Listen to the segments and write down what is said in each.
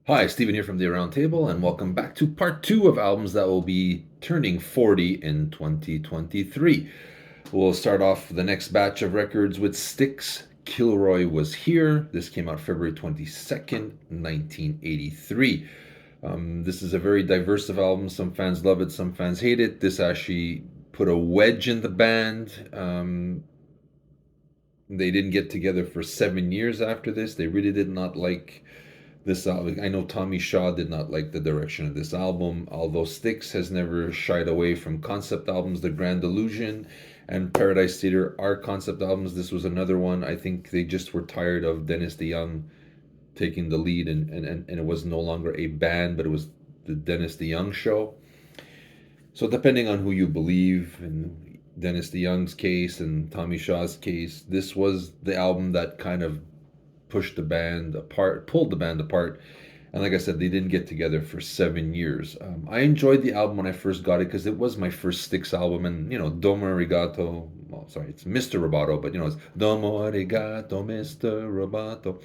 Hi, Stephen here from the Round Table, and welcome back to part two of albums that will be turning 40 in 2023. We'll start off the next batch of records with Styx. Kilroy Was Here. This came out February 22nd, 1983. This is a very diverse of albums. Some fans love it, some fans hate it. This actually put a wedge in the band. They didn't get together for 7 years after this. They really did not like this album. I know Tommy Shaw did not like the direction of this album, although Styx has never shied away from concept albums. The Grand Illusion and Paradise Theater are concept albums. This was another one. I think they just were tired of Dennis DeYoung taking the lead, and it was no longer a band, but it was the Dennis DeYoung show. So depending on who you believe, in Dennis DeYoung's case and Tommy Shaw's case, this was the album that kind of pushed the band apart, pulled the band apart. And like I said, they didn't get together for 7 years. I enjoyed the album when I first got it because it was my first Styx album. And, Domo Arigato. Well, sorry, it's Mr. Roboto, but, it's Domo Arigato, Mr. Roboto.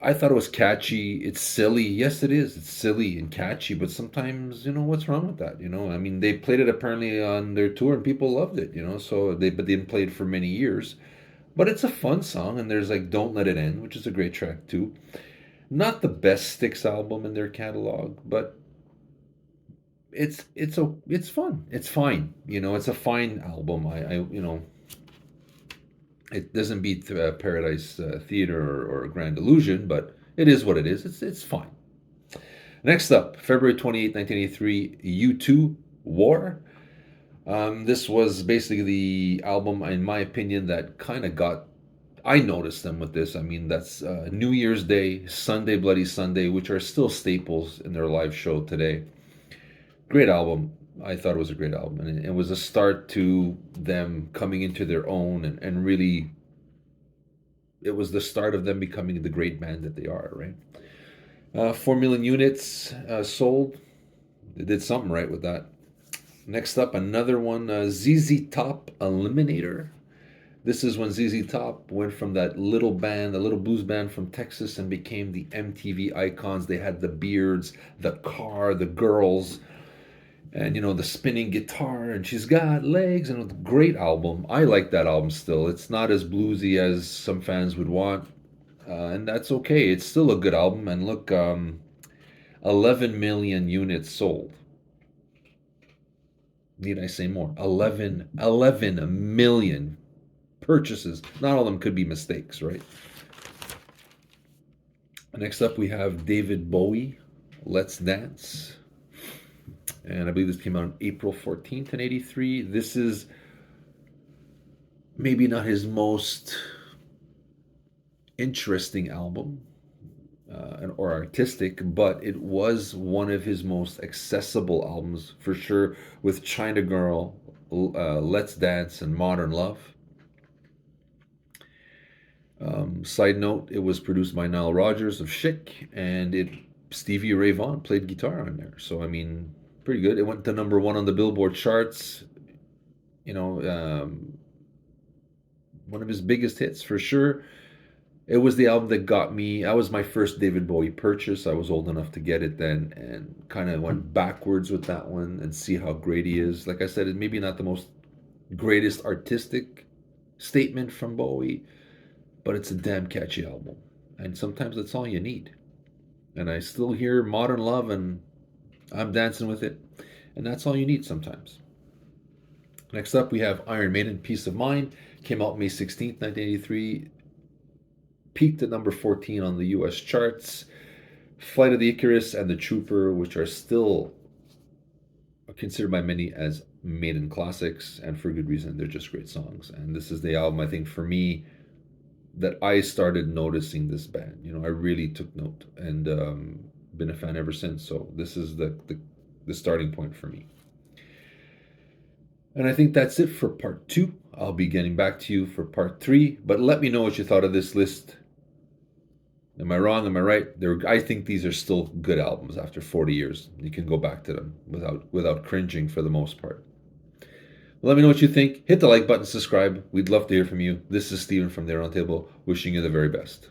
I thought it was catchy. It's silly. Yes, it is. It's silly and catchy, but sometimes, what's wrong with that? I mean, they played it apparently on their tour and people loved it, but they didn't play it for many years. But it's a fun song, and there's like "Don't Let It End," which is a great track too. Not the best Styx album in their catalog, but it's fun. It's fine. It's a fine album. It doesn't beat Paradise Theater or Grand Illusion, but it is what it is. It's fine. Next up, February 28th, 1983, U2 War. This was basically the album, in my opinion, that kind of got. I noticed them with this. I mean, that's New Year's Day, Sunday Bloody Sunday, which are still staples in their live show today. Great album. I thought it was a great album. And it was a start to them coming into their own and really, it was the start of them becoming the great band that they are, right? 4 million units sold. They did something right with that. Next up, another one, ZZ Top Eliminator. This is when ZZ Top went from that little band, the little blues band from Texas, and became the MTV icons. They had the beards, the car, the girls, and the spinning guitar. And she's got legs, and a great album. I like that album still. It's not as bluesy as some fans would want, and that's okay. It's still a good album. And look, 11 million units sold. Need I say more? 11 million purchases. Not all of them could be mistakes, right? Next up, we have David Bowie, Let's Dance. And I believe this came out on April 14th in 83. This is maybe not his most interesting album or artistic, but it was one of his most accessible albums for sure, with China Girl, Let's Dance, and Modern Love. Side note, it was produced by Nile Rodgers of Chic, and Stevie Ray Vaughan played guitar on there. So, I mean, pretty good. It went to number one on the Billboard charts. One of his biggest hits for sure. It was the album that got me. That was my first David Bowie purchase. I was old enough to get it then, and kind of went backwards with that one and see how great he is. Like I said, it maybe not the most greatest artistic statement from Bowie, but it's a damn catchy album. And sometimes that's all you need. And I still hear Modern Love and I'm dancing with it. And that's all you need sometimes. Next up, we have Iron Maiden, Peace of Mind. Came out May 16th, 1983. Peaked at number 14 on the US charts. Flight of the Icarus and The Trooper, which are still considered by many as Maiden classics, and for good reason. They're just great songs. And this is the album, I think, for me, that I started noticing this band. I really took note and been a fan ever since. So this is the starting point for me. And I think that's it for part two. I'll be getting back to you for part three, but let me know what you thought of this list. Am I wrong? Am I right? I think these are still good albums after 40 years. You can go back to them without cringing for the most part. Let me know what you think. Hit the like button, subscribe. We'd love to hear from you. This is Stephen from the Round Table, wishing you the very best.